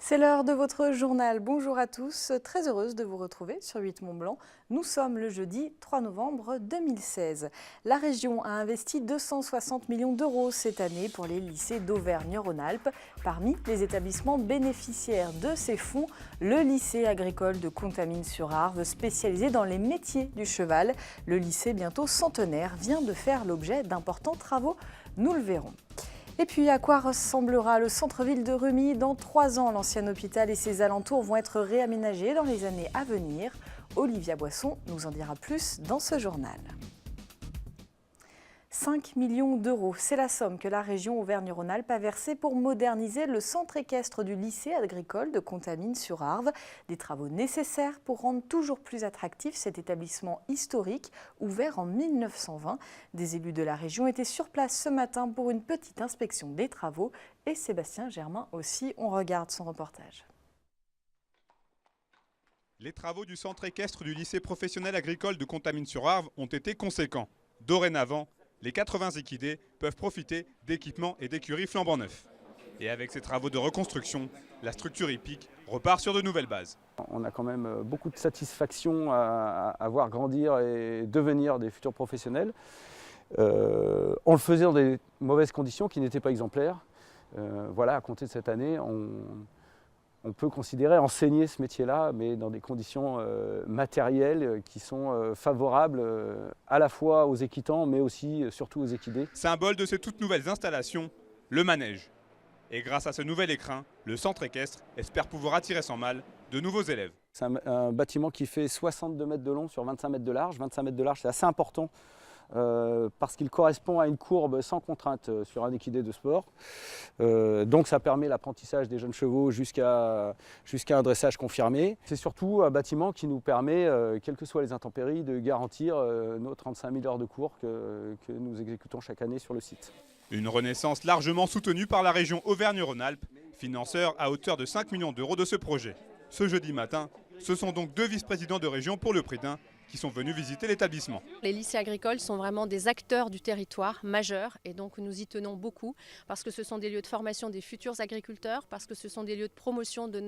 C'est l'heure de votre journal. Bonjour à tous, très heureuse de vous retrouver sur 8 Mont-Blanc. Nous sommes le jeudi 3 novembre 2016. La région a investi 260 millions d'euros cette année pour les lycées d'Auvergne-Rhône-Alpes. Parmi les établissements bénéficiaires de ces fonds, le lycée agricole de Contamine-sur-Arve, spécialisé dans les métiers du cheval. Le lycée bientôt centenaire vient de faire l'objet d'importants travaux, nous le verrons. Et puis, à quoi ressemblera le centre-ville de Remy dans 3 ans? L'ancien hôpital et ses alentours vont être réaménagés dans les années à venir. Olivia Boisson nous en dira plus dans ce journal. 5 millions d'euros, c'est la somme que la région Auvergne-Rhône-Alpes a versée pour moderniser le centre équestre du lycée agricole de Contamine-sur-Arve. Des travaux nécessaires pour rendre toujours plus attractif cet établissement historique, ouvert en 1920. Des élus de la région étaient sur place ce matin pour une petite inspection des travaux. Et Sébastien Germain aussi, on regarde son reportage. Les travaux du centre équestre du lycée professionnel agricole de Contamine-sur-Arve ont été conséquents. Dorénavant, les 80 équidés peuvent profiter d'équipements et d'écuries flambant neufs. Et avec ces travaux de reconstruction, la structure hippique repart sur de nouvelles bases. On a quand même beaucoup de satisfaction à voir grandir et devenir des futurs professionnels. On le faisait dans des mauvaises conditions qui n'étaient pas exemplaires. Voilà, à compter de cette année, on peut considérer enseigner ce métier-là, mais dans des conditions matérielles qui sont favorables à la fois aux équitants, mais aussi surtout aux équidés. Symbole de ces toutes nouvelles installations, le manège. Et grâce à ce nouvel écrin, le centre équestre espère pouvoir attirer sans mal de nouveaux élèves. C'est un bâtiment qui fait 62 mètres de long sur 25 mètres de large. 25 mètres de large, c'est assez important. Parce qu'il correspond à une courbe sans contrainte sur un équidé de sport. Donc ça permet l'apprentissage des jeunes chevaux jusqu'à un dressage confirmé. C'est surtout un bâtiment qui nous permet, quelles que soient les intempéries, de garantir nos 35 000 heures de cours que nous exécutons chaque année sur le site. Une renaissance largement soutenue par la région Auvergne-Rhône-Alpes, financeur à hauteur de 5 millions d'euros de ce projet. Ce jeudi matin, ce sont donc 2 vice-présidents de région pour le prix d'un qui sont venus visiter l'établissement. Les lycées agricoles sont vraiment des acteurs du territoire majeurs et donc nous y tenons beaucoup parce que ce sont des lieux de formation des futurs agriculteurs, parce que ce sont des lieux de promotion de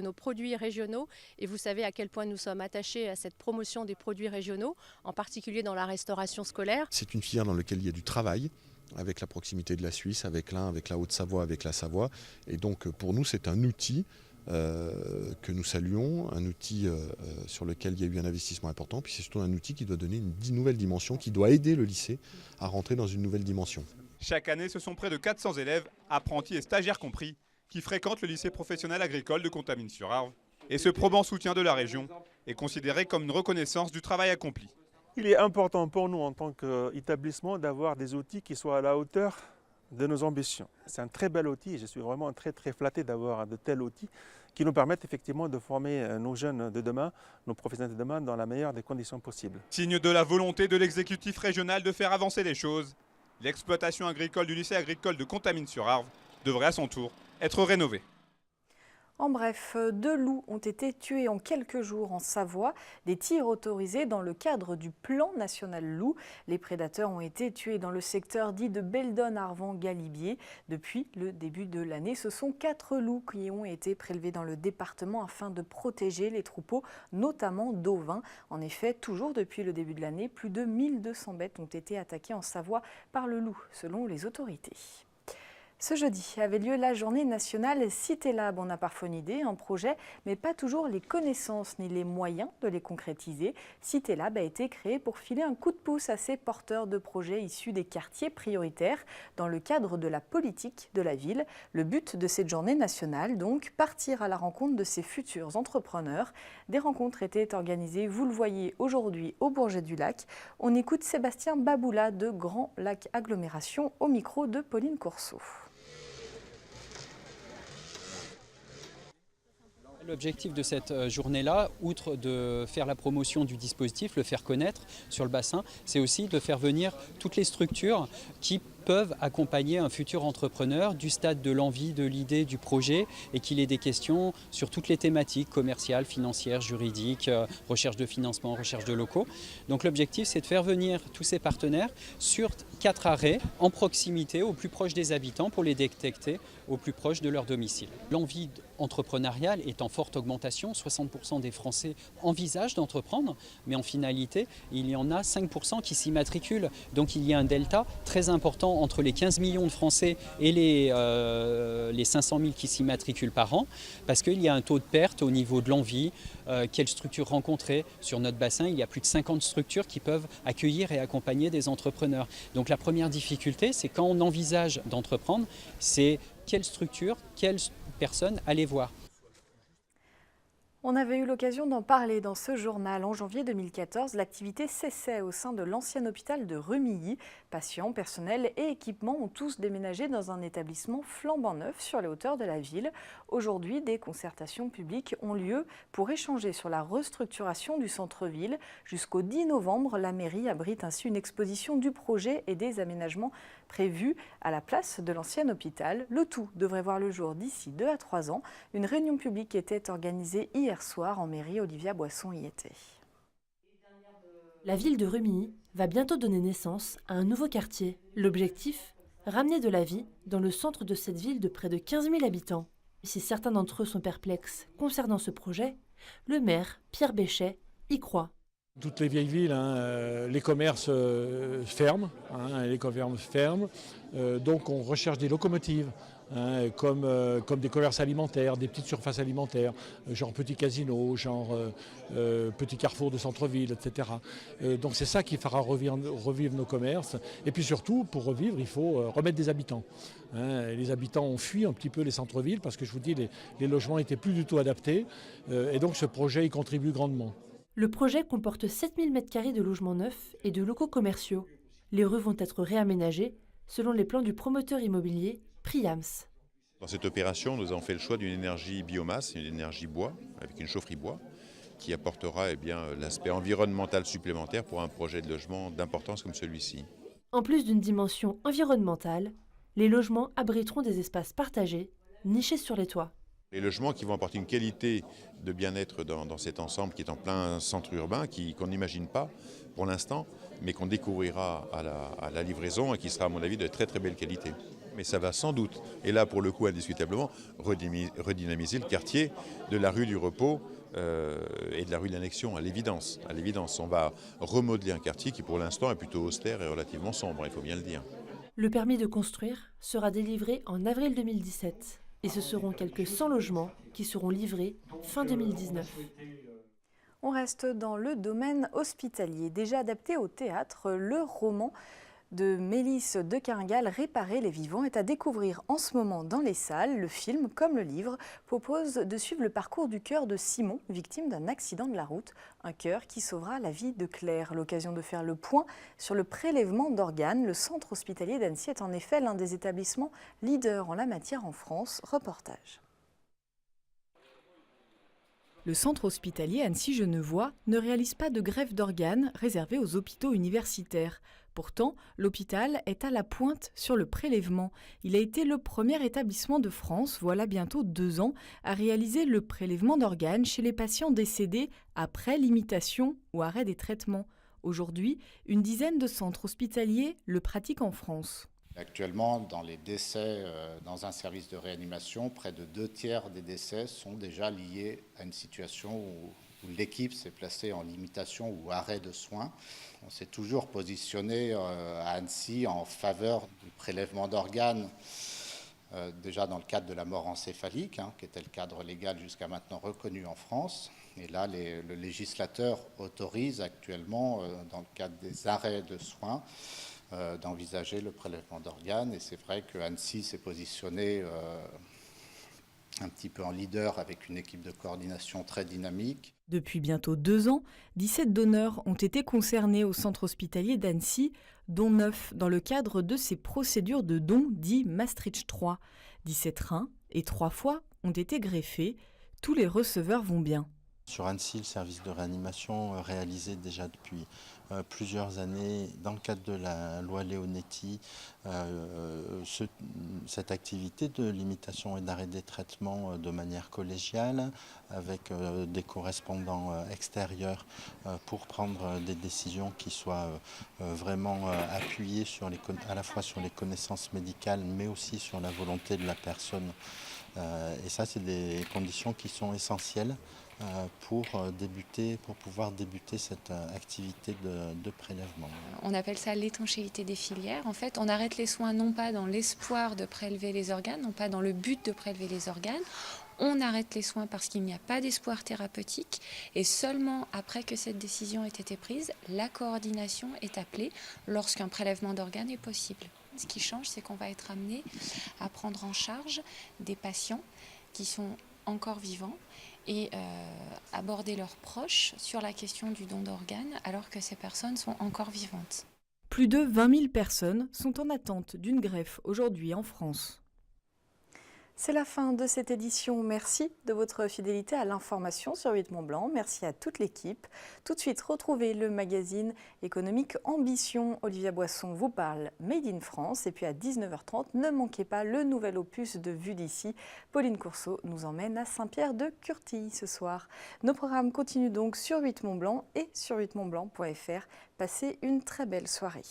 nos produits régionaux et vous savez à quel point nous sommes attachés à cette promotion des produits régionaux, en particulier dans la restauration scolaire. C'est une filière dans laquelle il y a du travail, avec la proximité de la Suisse, avec l'Ain, avec la Haute-Savoie, avec la Savoie. Et donc pour nous c'est un outil que nous saluons, un outil sur lequel il y a eu un investissement important, puis c'est surtout un outil qui doit donner une nouvelle dimension, qui doit aider le lycée à rentrer dans une nouvelle dimension. Chaque année, ce sont près de 400 élèves, apprentis et stagiaires compris, qui fréquentent le lycée professionnel agricole de Contamine-sur-Arve. Et ce probant soutien de la région est considéré comme une reconnaissance du travail accompli. Il est important pour nous en tant qu'établissement d'avoir des outils qui soient à la hauteur de nos ambitions. C'est un très bel outil et je suis vraiment très flatté d'avoir de tels outils qui nous permettent effectivement de former nos jeunes de demain, nos professionnels de demain dans la meilleure des conditions possibles. Signe de la volonté de l'exécutif régional de faire avancer les choses, l'exploitation agricole du lycée agricole de Contamine-sur-Arve devrait à son tour être rénovée. En bref, 2 loups ont été tués en quelques jours en Savoie. Des tirs autorisés dans le cadre du plan national loup. Les prédateurs ont été tués dans le secteur dit de Beldon-Arvan-Galibier. Depuis le début de l'année, ce sont 4 loups qui ont été prélevés dans le département afin de protéger les troupeaux, notamment d'ovins. En effet, toujours depuis le début de l'année, plus de 1200 bêtes ont été attaquées en Savoie par le loup, selon les autorités. Ce jeudi avait lieu la journée nationale CitéLab. On a parfois une idée, un projet, mais pas toujours les connaissances ni les moyens de les concrétiser. CitéLab a été créé pour filer un coup de pouce à ces porteurs de projets issus des quartiers prioritaires dans le cadre de la politique de la ville. Le but de cette journée nationale, donc, partir à la rencontre de ces futurs entrepreneurs. Des rencontres étaient organisées, vous le voyez aujourd'hui au Bourget-du-Lac. On écoute Sébastien Baboula de Grand Lac Agglomération au micro de Pauline Courceau. L'objectif de cette journée-là, outre de faire la promotion du dispositif, le faire connaître sur le bassin, c'est aussi de faire venir toutes les structures qui peuvent accompagner un futur entrepreneur du stade de l'envie, de l'idée, du projet, et qu'il ait des questions sur toutes les thématiques commerciales, financières, juridiques, recherche de financement, recherche de locaux. Donc l'objectif, c'est de faire venir tous ces partenaires sur 4 arrêts en proximité, au plus proche des habitants, pour les détecter au plus proche de leur domicile. L'envie entrepreneuriale est en forte augmentation. 60% des Français envisagent d'entreprendre, mais en finalité, il y en a 5% qui s'y matriculent. Donc il y a un delta très important entre les 15 millions de Français et les 500 000 qui s'y matriculent par an, parce qu'il y a un taux de perte au niveau de l'envie. Quelles structures rencontrer? Sur notre bassin, il y a plus de 50 structures qui peuvent accueillir et accompagner des entrepreneurs. Donc la première difficulté, c'est quand on envisage d'entreprendre, c'est quelle structure, quelle personne aller voir. On avait eu l'occasion d'en parler dans ce journal. En janvier 2014, l'activité cessait au sein de l'ancien hôpital de Remilly. Patients, personnel et équipements ont tous déménagé dans un établissement flambant neuf sur les hauteurs de la ville. Aujourd'hui, des concertations publiques ont lieu pour échanger sur la restructuration du centre-ville. Jusqu'au 10 novembre, la mairie abrite ainsi une exposition du projet et des aménagements prévus à la place de l'ancien hôpital. Le tout devrait voir le jour d'ici 2 à 3 ans. Une réunion publique était organisée hier soir en mairie. Olivia Boisson y était. La ville de Remilly va bientôt donner naissance à un nouveau quartier. L'objectif, ramener de la vie dans le centre de cette ville de près de 15 000 habitants. Si certains d'entre eux sont perplexes concernant ce projet, le maire, Pierre Béchet, y croit. Toutes les vieilles villes, les commerces ferment, donc on recherche des locomotives, comme des commerces alimentaires, des petites surfaces alimentaires, genre petits casinos, genre petits carrefours de centre-ville, etc. Donc c'est ça qui fera revivre nos commerces. Et puis surtout, pour revivre, il faut remettre des habitants. Les habitants ont fui un petit peu les centres-villes parce que je vous dis, les logements n'étaient plus du tout adaptés. Et donc ce projet y contribue grandement. Le projet comporte 7000 m² de logements neufs et de locaux commerciaux. Les rues vont être réaménagées selon les plans du promoteur immobilier Priams. Dans cette opération, nous avons fait le choix d'une énergie biomasse, une énergie bois, avec une chaufferie bois, qui apportera l'aspect environnemental supplémentaire pour un projet de logement d'importance comme celui-ci. En plus d'une dimension environnementale, les logements abriteront des espaces partagés, nichés sur les toits. Les logements qui vont apporter une qualité de bien-être dans cet ensemble qui est en plein centre urbain, qu'on n'imagine pas pour l'instant, mais qu'on découvrira à la livraison et qui sera à mon avis de très très belle qualité. Mais ça va sans doute, et là pour le coup indiscutablement, redynamiser le quartier de la rue du Repos et de la rue de l'Annexion, à l'évidence. On va remodeler un quartier qui pour l'instant est plutôt austère et relativement sombre, il faut bien le dire. Le permis de construire sera délivré en avril 2017. Et ce seront quelques 100 logements qui seront livrés fin 2019. On reste dans le domaine hospitalier. Déjà adapté au théâtre, le roman de Mélisse de Keringale, Réparer les vivants, est à découvrir en ce moment dans les salles. Le film, comme le livre, propose de suivre le parcours du cœur de Simon, victime d'un accident de la route. Un cœur qui sauvera la vie de Claire. L'occasion de faire le point sur le prélèvement d'organes. Le centre hospitalier d'Annecy est en effet l'un des établissements leaders en la matière en France. Reportage. Le centre hospitalier Annecy-Genevois ne réalise pas de greffe d'organes réservée aux hôpitaux universitaires. Pourtant, l'hôpital est à la pointe sur le prélèvement. Il a été le premier établissement de France, voilà bientôt 2 ans, à réaliser le prélèvement d'organes chez les patients décédés après limitation ou arrêt des traitements. Aujourd'hui, une dizaine de centres hospitaliers le pratiquent en France. Actuellement, dans les décès dans un service de réanimation, près de 2/3 des décès sont déjà liés à une situation où l'équipe s'est placée en limitation ou arrêt de soins. On s'est toujours positionné à Annecy en faveur du prélèvement d'organes, déjà dans le cadre de la mort encéphalique, qui était le cadre légal jusqu'à maintenant reconnu en France. Et là, le législateur autorise actuellement, dans le cadre des arrêts de soins, d'envisager le prélèvement d'organes. Et c'est vrai que Annecy s'est positionné un petit peu en leader avec une équipe de coordination très dynamique. Depuis bientôt 2 ans, 17 donneurs ont été concernés au centre hospitalier d'Annecy, dont 9 dans le cadre de ces procédures de dons dits Maastricht 3. 17 reins et 3 foies ont été greffés. Tous les receveurs vont bien. Sur Annecy, le service de réanimation réalisé déjà depuis plusieurs années dans le cadre de la loi Leonetti, cette activité de limitation et d'arrêt des traitements de manière collégiale avec des correspondants extérieurs pour prendre des décisions qui soient vraiment appuyées à la fois sur les connaissances médicales mais aussi sur la volonté de la personne. Et ça, c'est des conditions qui sont essentielles pour pouvoir débuter cette activité de prélèvement. On appelle ça l'étanchéité des filières. En fait, on arrête les soins non pas dans l'espoir de prélever les organes, non pas dans le but de prélever les organes. On arrête les soins parce qu'il n'y a pas d'espoir thérapeutique et seulement après que cette décision ait été prise, la coordination est appelée lorsqu'un prélèvement d'organes est possible. Ce qui change, c'est qu'on va être amené à prendre en charge des patients qui sont encore vivants et aborder leurs proches sur la question du don d'organes alors que ces personnes sont encore vivantes. Plus de 20 000 personnes sont en attente d'une greffe aujourd'hui en France. C'est la fin de cette édition. Merci de votre fidélité à l'information sur 8 Mont Blanc. Merci à toute l'équipe. Tout de suite, retrouvez le magazine économique Ambition. Olivia Boisson vous parle Made in France. Et puis à 19h30, ne manquez pas le nouvel opus de Vue d'ici. Pauline Courceau nous emmène à Saint-Pierre-de-Curtilly ce soir. Nos programmes continuent donc sur 8 Mont Blanc et sur 8montblanc.fr. Passez une très belle soirée.